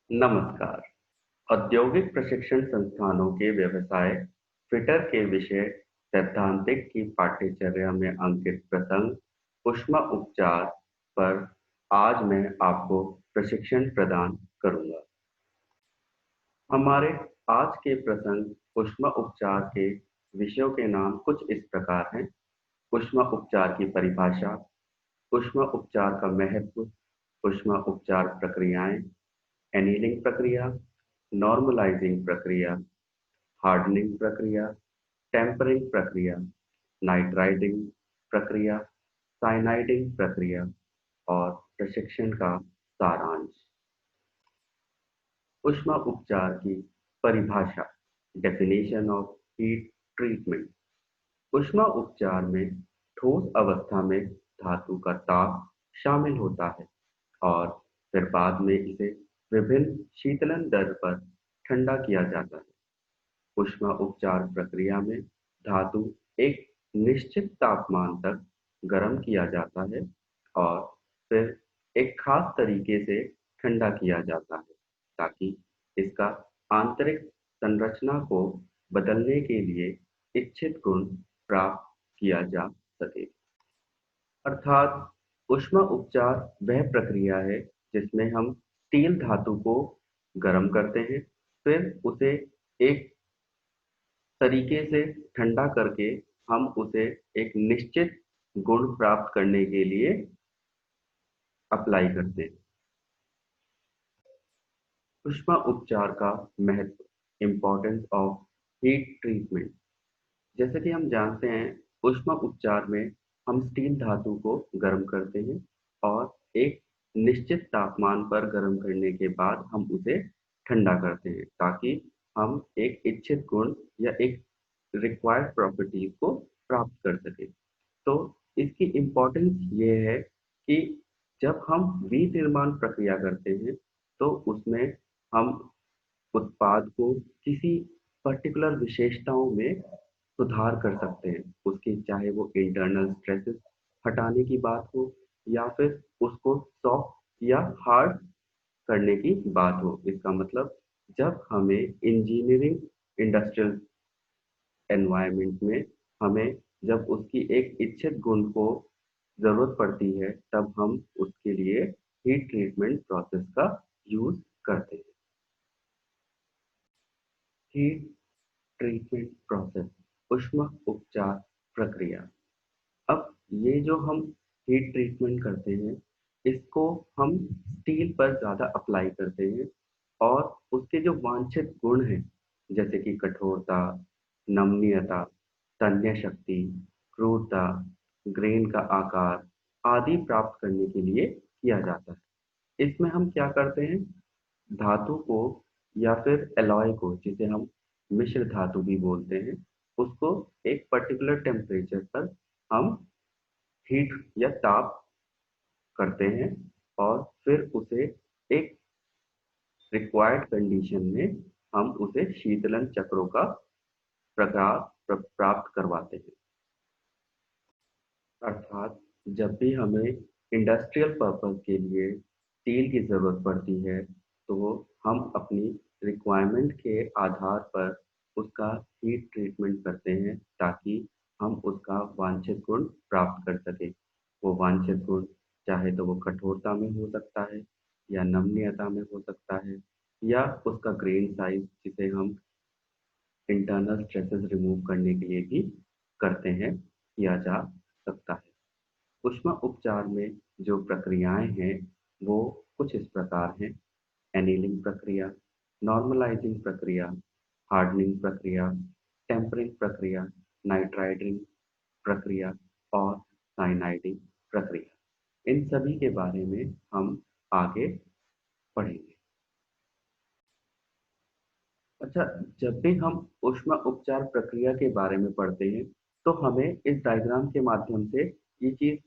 नमस्कार। औद्योगिक प्रशिक्षण संस्थानों के व्यवसाय फिटर के विषय सैद्धांतिक की पाठ्यचर्या में अंकित प्रसंग ऊष्मा उपचार पर आज मैं आपको प्रशिक्षण प्रदान करूंगा। हमारे आज के प्रसंग ऊष्मा उपचार के विषयों के नाम कुछ इस प्रकार हैं। ऊष्मा उपचार की परिभाषा, ऊष्मा उपचार का महत्व, ऊष्मा उपचार प्रक्रियाएं, एनीलिंग प्रक्रिया, नॉर्मलाइजिंग प्रक्रिया, हार्डनिंग प्रक्रिया, टेम्परिंग प्रक्रिया, नाइट्राइडिंग प्रक्रिया, साइनाइडिंग प्रक्रिया और प्रशिक्षण का सारांश। ऊष्मा उपचार की परिभाषा, डेफिनेशन ऑफ हीट ट्रीटमेंट। ऊष्मा उपचार में ठोस अवस्था में धातु का ताप शामिल होता है और फिर बाद में इसे विभिन्न शीतलन दर पर ठंडा किया जाता है। ऊष्मा उपचार प्रक्रिया में धातु एक निश्चित तापमान तक गर्म किया जाता है और फिर एक खास तरीके से ठंडा किया जाता है ताकि इसका आंतरिक संरचना को बदलने के लिए इच्छित गुण प्राप्त किया जा सके। अर्थात ऊष्मा उपचार वह प्रक्रिया है जिसमें हम स्टील धातु को गर्म करते हैं, फिर उसे एक तरीके से ठंडा करके हम उसे एक निश्चित गुण प्राप्त करने के लिए अप्लाई करते हैं। ऊष्मा उपचार का महत्व, इम्पोर्टेंस ऑफ हीट ट्रीटमेंट। जैसे कि हम जानते हैं, ऊष्मा उपचार में हम स्टील धातु को गर्म करते हैं और एक निश्चित तापमान पर गर्म करने के बाद हम उसे ठंडा करते हैं ताकि हम एक इच्छित गुण या एक रिक्वायर्ड प्रॉपर्टीज को प्राप्त कर सके। तो इसकी इम्पोर्टेंस ये है कि जब हम विनिर्माण प्रक्रिया करते हैं तो उसमें हम उत्पाद को किसी पर्टिकुलर विशेषताओं में सुधार कर सकते हैं। उसकी चाहे वो इंटरनल स्ट्रेसेस हटाने की बात हो या फिर उसको सॉफ्ट या हार्ड करने की बात हो। इसका मतलब जब हमें इंजीनियरिंग इंडस्ट्रियल एनवायरनमेंट में हमें जब उसकी एक इच्छित गुण को जरूरत पड़ती है तब हम उसके लिए हीट ट्रीटमेंट प्रोसेस का यूज करते हैं। हीट ट्रीटमेंट प्रोसेस, ऊष्मा उपचार प्रक्रिया। अब ये जो हम हीट ट्रीटमेंट करते हैं इसको हम स्टील पर ज़्यादा अप्लाई करते हैं और उसके जो वांछित गुण हैं जैसे कि कठोरता, नमनीयता, तन्य शक्ति, क्रूरता, ग्रेन का आकार आदि प्राप्त करने के लिए किया जाता है। इसमें हम क्या करते हैं, धातु को या फिर एलॉय को, जिसे हम मिश्र धातु भी बोलते हैं, उसको एक पर्टिकुलर टेम्परेचर पर हम हीट या ताप करते हैं और फिर उसे एक रिक्वायर्ड कंडीशन में हम उसे शीतलन चक्रों का प्रकार प्राप्त करवाते हैं। अर्थात जब भी हमें इंडस्ट्रियल पर्पस के लिए स्टील की ज़रूरत पड़ती है तो हम अपनी रिक्वायरमेंट के आधार पर उसका हीट ट्रीटमेंट करते हैं ताकि हम उसका वांछित गुण प्राप्त कर सकें। वो वांछित गुण चाहे तो वो कठोरता में हो सकता है या नमनीयता में हो सकता है या उसका ग्रेन साइज, जिसे हम इंटरनल स्ट्रेसेस रिमूव करने के लिए भी करते हैं, किया जा सकता है। ऊष्मा उपचार में जो प्रक्रियाएं हैं वो कुछ इस प्रकार हैं। एनीलिंग प्रक्रिया, नॉर्मलाइजिंग प्रक्रिया, हार्डनिंग प्रक्रिया, टेम्परिंग प्रक्रिया, नाइट्राइडिंग प्रक्रिया और साइनाइडिंग प्रक्रिया। इन सभी के बारे में हम आगे पढ़ेंगे। अच्छा, जब भी हम ऊष्मा उपचार प्रक्रिया के बारे में पढ़ते हैं तो हमें इस डायग्राम के माध्यम से ये चीज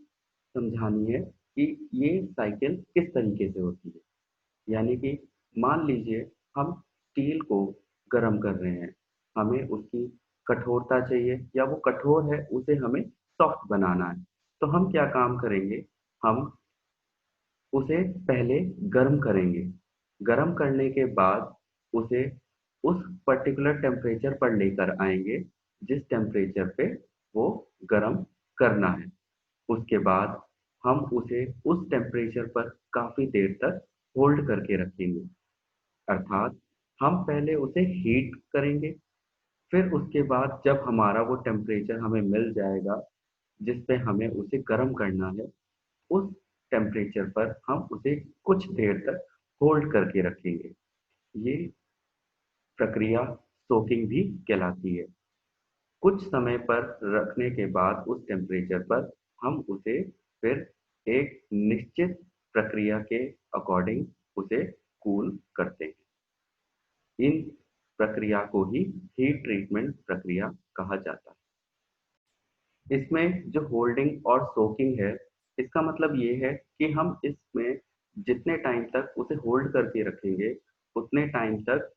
समझानी है कि ये साइकिल किस तरीके से होती है। यानी कि मान लीजिए हम स्टील को गर्म कर रहे हैं, हमें उसकी कठोरता चाहिए या वो कठोर है उसे हमें सॉफ्ट बनाना है। तो हम क्या काम करेंगे, हम उसे पहले गर्म करेंगे। गर्म करने के बाद उसे उस पर्टिकुलर टेम्परेचर पर लेकर आएंगे जिस टेम्परेचर पे वो गर्म करना है। उसके बाद हम उसे उस टेम्परेचर पर काफी देर तक होल्ड करके रखेंगे, अर्थात हम पहले उसे हीट करेंगे, फिर उसके बाद जब हमारा वो टेम्परेचर हमें मिल जाएगा जिस पे हमें उसे गर्म करना है, उस टेम्परेचर पर हम उसे कुछ देर तक होल्ड करके रखेंगे। ये प्रक्रिया सोकिंग भी कहलाती है। कुछ समय पर रखने के बाद उस टेम्परेचर पर हम उसे फिर एक निश्चित प्रक्रिया के अकॉर्डिंग उसे कूल करते हैं। इन प्रक्रिया को ही हीट ट्रीटमेंट प्रक्रिया कहा जाता है। इसमें जो होल्डिंग और सोकिंग है, इसका मतलब ये है कि हम इसमें जितने टाइम तक उसे होल्ड करके रखेंगे, उतने टाइम तक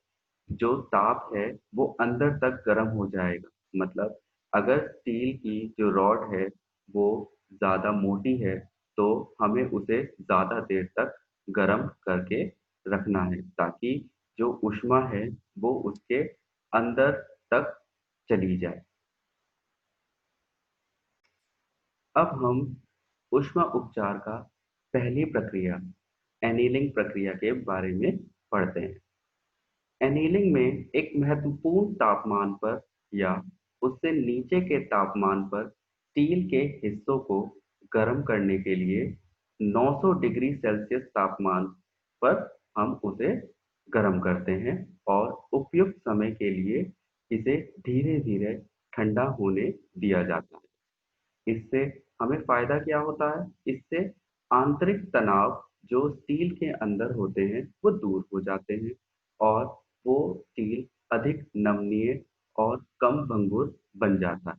जो ताप है वो अंदर तक गर्म हो जाएगा। मतलब अगर स्टील की जो रॉड है वो ज़्यादा मोटी है, तो हमें उसे ज़्यादा देर तक गर्म करके रखना है ताकि जो ऊष्मा है वो उसके अंदर तक चली जाए। अब हम ऊष्मा उपचार का पहली प्रक्रिया एनीलिंग प्रक्रिया के बारे में पढ़ते हैं। एनीलिंग में एक महत्वपूर्ण तापमान पर या उससे नीचे के तापमान पर स्टील के हिस्सों को गर्म करने के लिए 900 डिग्री सेल्सियस तापमान पर हम उसे गर्म करते हैं और उपयुक्त समय के लिए इसे धीरे धीरे ठंडा होने दिया जाता है। इससे हमें फायदा क्या होता है? इससे आंतरिक तनाव जो स्टील के अंदर होते हैं वो दूर हो जाते हैं और वो स्टील अधिक नमनीय और कम भंगुर बन जाता है।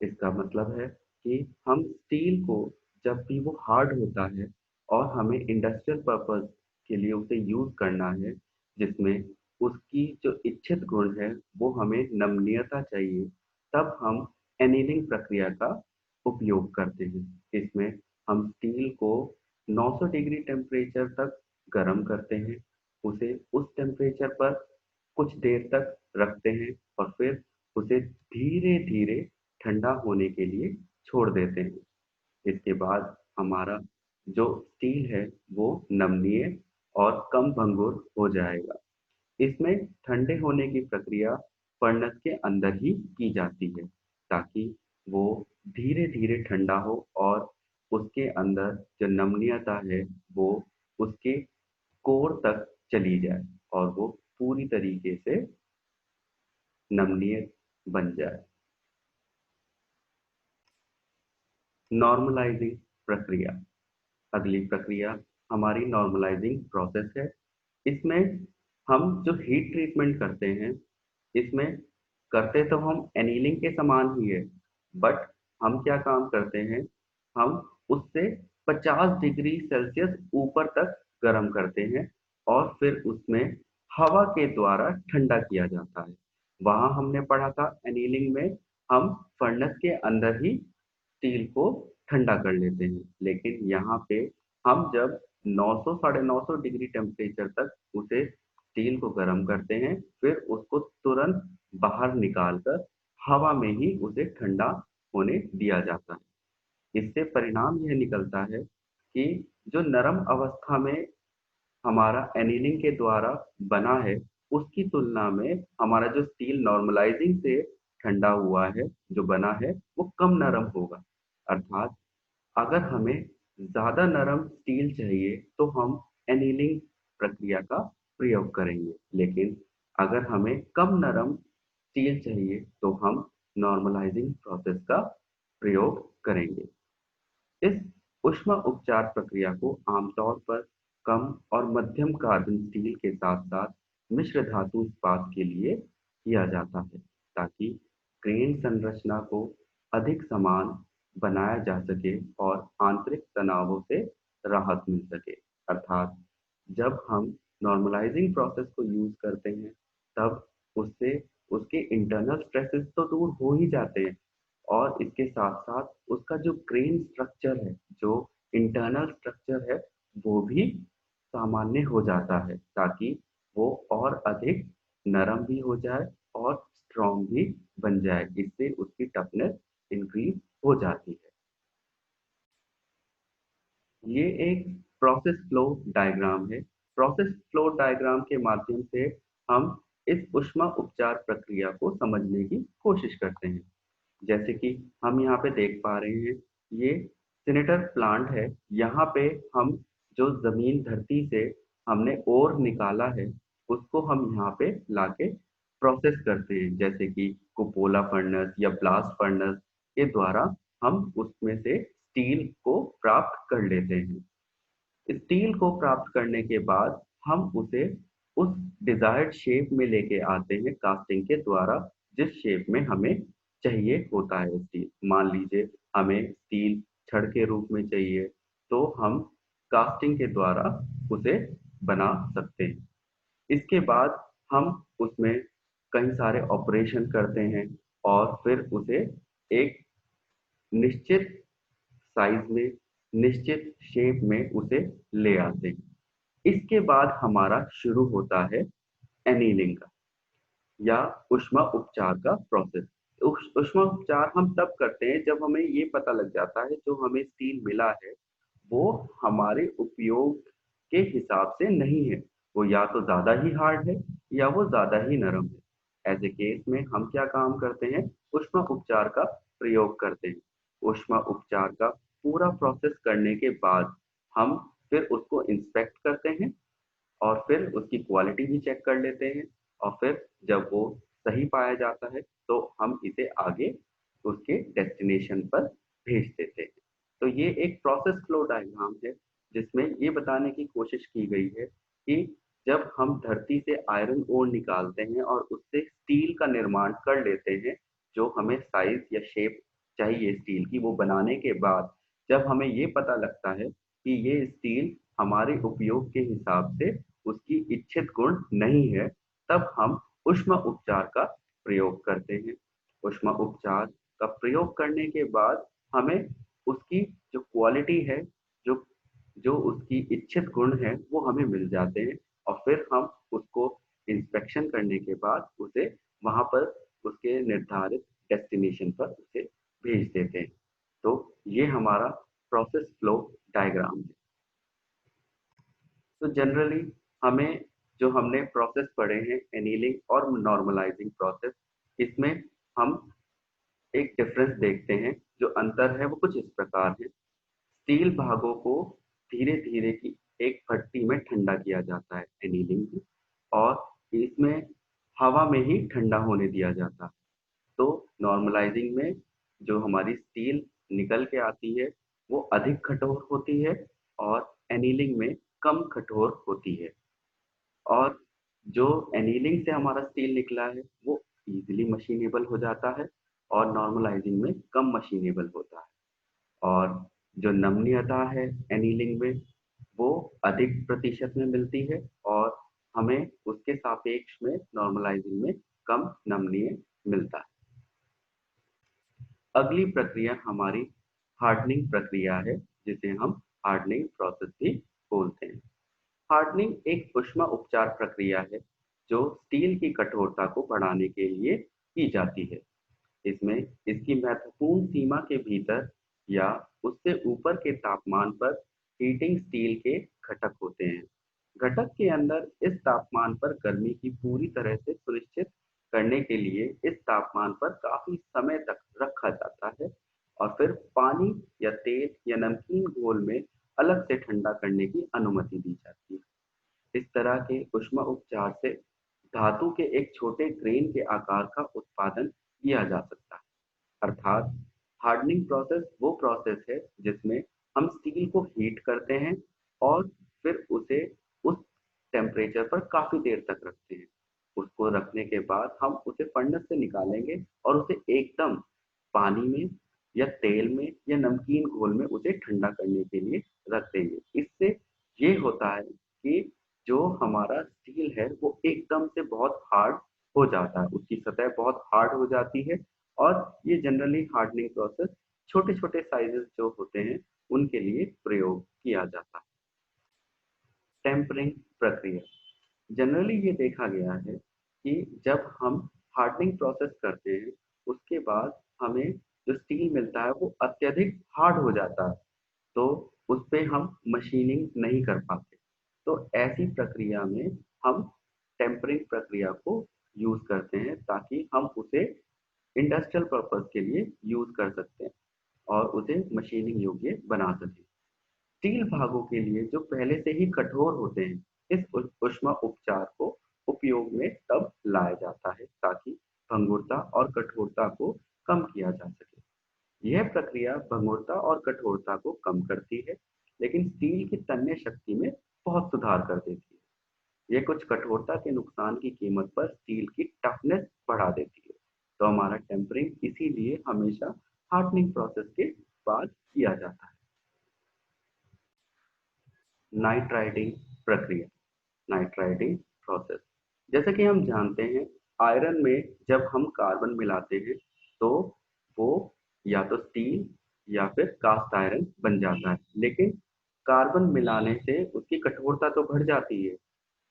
इसका मतलब है कि हम स्टील को जब भी वो हार्ड होता है और हमें इंडस्ट्रियल पर्पस के लिए उसे यूज करना है, जिसमें उसकी जो इच्छित गुण है वो हमें नमनीयता चाहिए, तब हम एनीलिंग प्रक्रिया का उपयोग करते हैं। इसमें हम स्टील को 900 डिग्री टेम्परेचर तक गर्म करते हैं, उसे उस टेम्परेचर पर कुछ देर तक रखते हैं और फिर उसे धीरे धीरे ठंडा होने के लिए छोड़ देते हैं। इसके बाद हमारा जो स्टील है वो नमनीय और कम भंगुर हो जाएगा। इसमें ठंडे होने की प्रक्रिया फर्नेस के अंदर ही की जाती है ताकि वो धीरे धीरे ठंडा हो और उसके अंदर जो नमनीयता है वो उसके कोर तक चली जाए और वो पूरी तरीके से नमनीय बन जाए। नॉर्मलाइजिंग प्रक्रिया, अगली प्रक्रिया हमारी नॉर्मलाइजिंग प्रोसेस है। इसमें हम जो हीट ट्रीटमेंट करते हैं, इसमें करते तो हम एनीलिंग के समान ही है, बट हम क्या काम करते हैं, हम उससे 50 डिग्री सेल्सियस ऊपर तक गर्म करते हैं और फिर उसमें हवा के द्वारा ठंडा किया जाता है। वहां हमने पढ़ा था एनीलिंग में हम फर्नेस के अंदर ही स्टील को ठंडा कर लेते हैं, लेकिन यहाँ पे हम जब 900 साढ़े 900 डिग्री टेम्परेचर तक उसे स्टील को गर्म करते हैं, फिर उसको तुरंत बाहर निकालकर हवा में ही उसे ठंडा होने दिया जाता है। इससे परिणाम यह निकलता है कि जो नरम अवस्था में हमारा एनीलिंग के द्वारा बना है, उसकी तुलना में हमारा जो स्टील नॉर्मलाइजिंग से ठंडा हुआ है, जो बना है, वो कम नरम होगा। अर्थात अगर हमें ज़्यादा नरम स्टील चाहिए तो हम एनीलिंग प्रक्रिया का प्रयोग करेंगे, लेकिन अगर हमें कम नरम स्टील चाहिए तो हम नॉर्मलाइजिंग प्रोसेस का प्रयोग करेंगे। इस ऊष्मा उपचार प्रक्रिया को आमतौर पर कम और मध्यम कार्बन स्टील के साथ साथ मिश्र धातु इस्पात के लिए किया जाता है ताकि ग्रेन संरचना को अधिक समान बनाया जा सके और आंतरिक तनावों से राहत मिल सके। अर्थात जब हम नॉर्मलाइजिंग प्रोसेस को यूज करते हैं, तब उससे उसके इंटरनल स्ट्रेसेस तो दूर हो ही जाते हैं और इसके साथ साथ उसका जो ग्रेन स्ट्रक्चर है, जो इंटरनल स्ट्रक्चर है, वो भी सामान्य हो जाता है, ताकि वो और अधिक नरम भी हो जाए और स्ट्रॉन्ग भी बन जाए। इससे उसकी टफनेस इंक्रीज हो जाती है। ये एक प्रोसेस फ्लो डायग्राम है। प्रोसेस फ्लो डायग्राम के माध्यम से हम इस ऊष्मा उपचार प्रक्रिया को समझने की कोशिश करते हैं। जैसे कि हम यहाँ पे देख पा रहे हैं, ये सिनेटर प्लांट है। यहाँ पे हम जो जमीन धरती से हमने ओर निकाला है, उसको हम यहाँ पे लाके प्रोसेस करते हैं। जैसे कि कुपोला फर्नेस या ब्लास्ट फर्नेस के द्वारा हम उसमें से स्टील को प्राप्त कर लेते हैं। स्टील को प्राप्त करने के बाद हम उसे उस डिजायर्ड शेप में लेके आते हैं कास्टिंग के द्वारा, जिस शेप में हमें चाहिए होता है स्टील। मान लीजिए हमें स्टील छड़ के रूप में चाहिए, तो हम कास्टिंग के द्वारा उसे बना सकते हैं। इसके बाद हम उसमें कई सारे ऑपरेशन करते हैं और फिर उसे एक निश्चित साइज में, निश्चित शेप में उसे ले आते हैं। इसके बाद हमारा शुरू होता है एनीलिंग का या ऊष्मा उपचार का प्रोसेस। ऊष्मा उपचार हम तब करते हैं जब हमें ये पता लग जाता है जो हमें स्टील मिला है वो हमारे उपयोग के हिसाब से नहीं है। वो या तो ज्यादा ही हार्ड है या वो ज्यादा ही नरम है। ऐसे केस में हम क्या काम करते हैं, ऊष्मा उपचार का प्रयोग करते हैं। ऊष्मा उपचार का पूरा प्रोसेस करने के बाद हम फिर उसको इंस्पेक्ट करते हैं और फिर उसकी क्वालिटी भी चेक कर लेते हैं। और फिर जब वो सही पाया जाता है तो हम इसे आगे उसके डेस्टिनेशन पर भेज देते हैं। तो ये एक प्रोसेस फ्लो डायग्राम है जिसमें ये बताने की कोशिश की गई है कि जब हम धरती से आयरन ओर निकालते हैं और उससे स्टील का निर्माण कर लेते हैं, जो हमें साइज या शेप चाहिए स्टील की, वो बनाने के बाद जब हमें ये पता लगता है कि ये स्टील हमारे उपयोग के हिसाब से उसकी इच्छित गुण नहीं है, तब हम ऊष्मा उपचार का प्रयोग करते हैं। ऊष्मा उपचार का प्रयोग करने के बाद हमें उसकी जो क्वालिटी है, जो जो उसकी इच्छित गुण है, वो हमें मिल जाते हैं। और फिर हम उसको इंस्पेक्शन करने के बाद उसे वहां पर उसके निर्धारित डेस्टिनेशन पर उसे भेज देते हैं। तो ये हमारा प्रोसेस फ्लो डायग्राम है। तो जनरली हमें जो हमने प्रोसेस पढ़े हैं, एनीलिंग और नॉर्मलाइजिंग प्रोसेस, इसमें हम एक डिफरेंस देखते हैं। जो अंतर है वो कुछ इस प्रकार है। स्टील भागों को धीरे धीरे की एक भट्टी में ठंडा किया जाता है एनीलिंग में, और इसमें हवा में ही ठंडा होने दिया जाता है। तो नॉर्मलाइजिंग में जो हमारी स्टील निकल के आती है वो अधिक कठोर होती है और एनीलिंग में कम कठोर होती है। और जो एनीलिंग से हमारा स्टील निकला है वो इजीली मशीनेबल हो जाता है और नॉर्मलाइजिंग में कम मशीनेबल होता है। और जो नमनीयता है एनीलिंग में वो अधिक प्रतिशत में मिलती है और हमें उसके सापेक्ष में नॉर्मलाइजिंग में कम नमनीय मिलता है। अगली प्रक्रिया हमारी हार्डनिंग प्रक्रिया है, जिसे हम हार्डनिंग प्रोसेस भी बोलते हैं। हार्डनिंग एक ऊष्मा उपचार प्रक्रिया है जो स्टील की कठोरता को बढ़ाने के लिए की जाती है। इसमें इसकी महत्वपूर्ण सीमा के भीतर या उससे ऊपर के तापमान पर हीटिंग स्टील के घटक होते हैं। घटक के अंदर इस तापमान पर गर्मी की पूरी तरह से सुनिश्चित करने के लिए इस तापमान पर काफी समय तक रखा जाता है और फिर पानी या तेल या नमकीन घोल में अलग से ठंडा करने की अनुमति दी जाती है। इस तरह के ऊष्मा उपचार से धातु के एक छोटे ग्रेन के आकार का उत्पादन किया जा सकता है। अर्थात हार्डनिंग प्रोसेस वो प्रोसेस है जिसमें हम स्टील को हीट करते हैं और फिर उसे उस टेम्परेचर पर काफी देर तक रखते हैं। उसको रखने के बाद हम उसे फर्नेस से निकालेंगे और उसे एकदम पानी में या तेल में या नमकीन घोल में उसे ठंडा करने के लिए रख देंगे। इससे ये होता है कि जो हमारा स्टील है वो एकदम से बहुत हार्ड हो जाता है, उसकी सतह बहुत हार्ड हो जाती है। और ये जनरली हार्डनिंग प्रोसेस छोटे छोटे साइजेस जो होते हैं उनके लिए प्रयोग किया जाता है। टेम्परिंग प्रक्रिया। जनरली ये देखा गया है कि जब हम हार्डनिंग प्रोसेस करते हैं, उसके बाद हमें जो स्टील मिलता है वो अत्यधिक हार्ड हो जाता है, तो उस पे हम मशीनिंग नहीं कर पाते। तो ऐसी प्रक्रिया में हम टेम्परिंग प्रक्रिया को यूज करते हैं ताकि हम उसे इंडस्ट्रियल पर्पस के लिए यूज कर सकते हैं और उसे मशीनिंग योग्य बना सकें। स्टील भागों के लिए जो पहले से ही कठोर होते हैं, इस ऊष्मा उपचार को उपयोग में तब लाया जाता है ताकि भंगुरता और कठोरता को कम किया जा सके। यह प्रक्रिया भंगुरता और कठोरता को कम करती है, लेकिन स्टील की तन्य शक्ति में बहुत सुधार कर देती है। यह कुछ कठोरता के नुकसान की कीमत पर स्टील की टफनेस बढ़ा देती है। तो हमारा टेम्परिंग इसीलिए हमेशा हार्डनिंग प्रोसेस के बाद किया जाता है। नाइट्राइटिंग प्रक्रिया, नाइट्राइटिंग प्रोसेस। जैसा कि हम जानते हैं, आयरन में जब हम कार्बन मिलाते हैं तो वो या तो स्टील या फिर कास्ट आयरन बन जाता है। लेकिन कार्बन मिलाने से उसकी कठोरता तो बढ़ जाती है,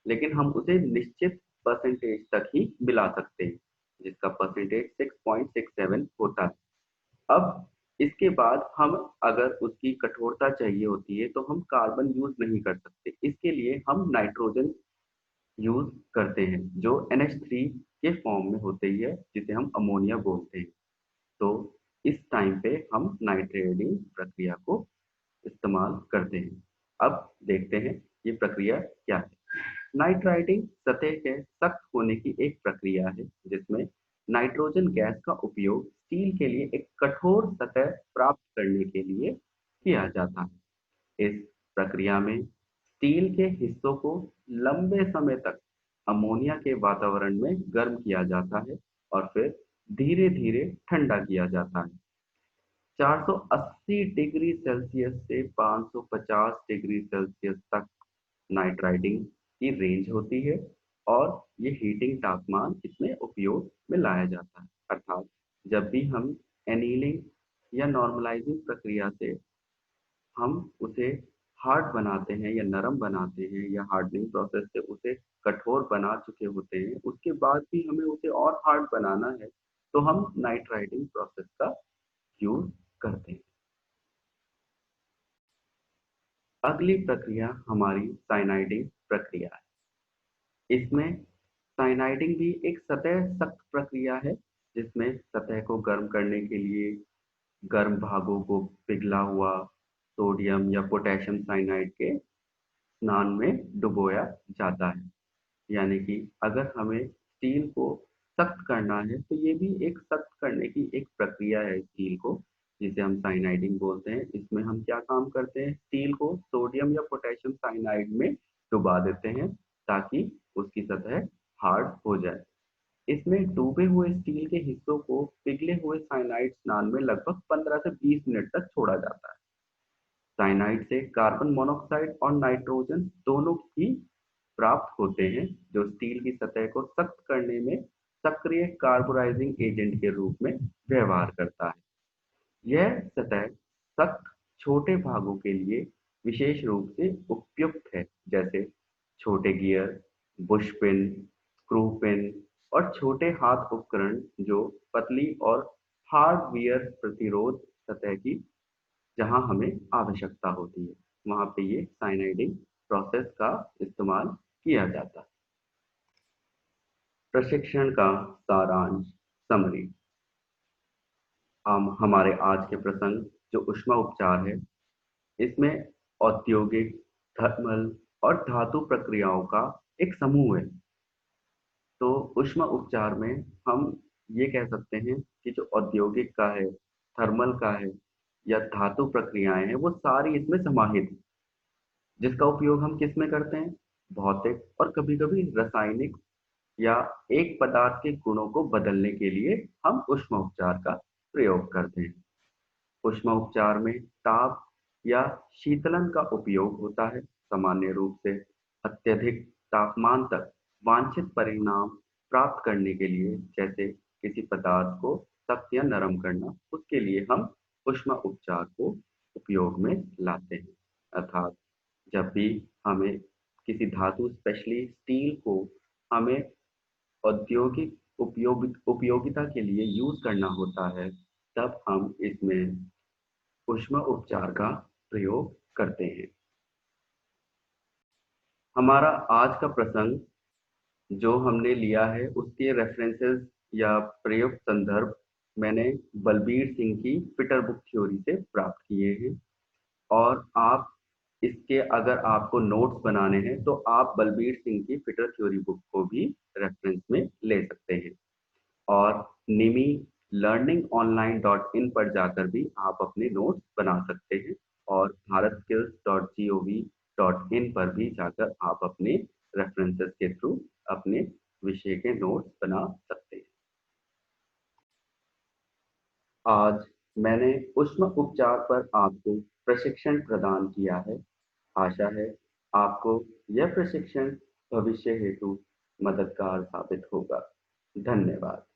लेकिन हम उसे निश्चित परसेंटेज तक ही मिला सकते हैं, जिसका परसेंटेज 6.67 होता है। अब इसके बाद हम अगर उसकी कठोरता चाहिए होती है तो हम कार्बन यूज नहीं कर सकते। इसके लिए हम नाइट्रोजन यूज करते हैं जो NH3 के फॉर्म में होती है, जिसे हम अमोनिया बोलते हैं। तो इस टाइम पे हम नाइट्रेटिंग प्रक्रिया को इस्तेमाल करते हैं। अब देखते हैं ये प्रक्रिया क्या है। नाइट्राइटिंग सतह के सख्त होने की एक प्रक्रिया है जिसमें नाइट्रोजन गैस का उपयोग स्टील के लिए एक कठोर सतह प्राप्त करने के लिए किया जाता है। इस प्रक्रिया में स्टील के हिस्सों को लंबे समय तक अमोनिया के वातावरण में गर्म किया जाता है और फिर धीरे धीरे ठंडा किया जाता है। 480 डिग्री सेल्सियस से 550 डिग्री सेल्सियस तक नाइट्राइटिंग की रेंज होती है और ये हीटिंग तापमान इसमें उपयोग में लाया जाता है। अर्थात जब भी हम एनीलिंग या नॉर्मलाइजिंग प्रक्रिया से हम उसे हार्ड बनाते हैं या नरम बनाते हैं या हार्डनिंग प्रोसेस से उसे कठोर बना चुके होते हैं, उसके बाद भी हमें उसे और हार्ड बनाना है, तो हम नाइट्राइटिंग प्रोसेस का यूज करते हैं। अगली प्रक्रिया हमारी साइनाइडिंग प्रक्रिया है। इसमें साइनाइडिंग भी एक सतह सख्त प्रक्रिया है, जिसमें सतह को गर्म करने के लिए गर्म भागों को पिघला हुआ सोडियम या पोटेशियम साइनाइड के स्नान में डुबोया जाता है। यानी कि अगर हमें स्टील को सख्त करना है तो ये भी एक सख्त करने की एक प्रक्रिया है स्टील को, जिसे हम साइनाइडिंग बोलते हैं। इसमें हम क्या काम करते हैं, स्टील को सोडियम या पोटेशियम साइनाइड में डुबा देते हैं ताकि उसकी सतह हार्ड हो जाए। इसमें डूबे हुए स्टील के हिस्सों को पिघले हुए साइनाइड स्नान में लगभग 15 से 20 मिनट तक छोड़ा जाता है। साइनाइड से कार्बन मोनोऑक्साइड और नाइट्रोजन दोनों ही प्राप्त होते हैं, जो स्टील की सतह को सख्त करने में सक्रिय कार्बोराइजिंग एजेंट के रूप में व्यवहार करता है। यह सतह सख्त छोटे भागों के लिए विशेष रूप से उपयुक्त है, जैसे छोटे gear, Bush pin, screw pin और छोटे हाथ उपकरण जो पतली और हार्डवेयर प्रतिरोध सतह की जहां हमें आवश्यकता होती है, वहां पे ये साइनाइडिंग प्रोसेस का इस्तेमाल किया जाता है। प्रशिक्षण का सारांश, समरी। हम हमारे आज के प्रसंग जो ऊष्मा उपचार है, इसमें औद्योगिक, थर्मल और धातु प्रक्रियाओं का एक समूह है। तो ऊष्मा उपचार में हम ये कह सकते हैं कि जो औद्योगिक का है, थर्मल का है या धातु प्रक्रियाएं हैं, वो सारी इसमें समाहित हैं, जिसका उपयोग हम किस में करते हैं, भौतिक और कभी कभी रासायनिक या एक पदार्थ के गुणों को बदलने के लिए हम ऊष्मा उपचार का प्रयोग करते हैं। ऊष्मा उपचार में ताप या शीतलन का उपयोग होता है, सामान्य रूप से अत्यधिक तापमान तक वांछित परिणाम प्राप्त करने के लिए, जैसे किसी पदार्थ को सख्त या नरम करना, उसके लिए हम ऊष्मा उपचार को उपयोग में लाते हैं। अर्थात जब भी हमें किसी धातु स्पेशली स्टील को हमें औद्योगिक उपयोगिता के लिए यूज करना होता है, तब हम इसमें ऊष्मा उपचार का प्रयोग करते हैं। हमारा आज का प्रसंग जो हमने लिया है उसके रेफरेंसेस या प्रयुक्त संदर्भ मैंने बलबीर सिंह की फिटर बुक थ्योरी से प्राप्त किए हैं। और आप इसके अगर आपको नोट्स बनाने हैं तो आप बलबीर सिंह की फिटर थ्योरी बुक को भी रेफरेंस में ले सकते हैं। और निमी learningonline.in पर जाकर भी आप अपने नोट्स बना सकते हैं। और bharatskills.gov.in पर भी जाकर आप अपने रेफरेंसेस के थ्रू अपने विषय के नोट्स बना सकते हैं। आज मैंने ऊष्मा उपचार पर आपको प्रशिक्षण प्रदान किया है। आशा है आपको यह प्रशिक्षण भविष्य हेतु मददगार साबित होगा। धन्यवाद।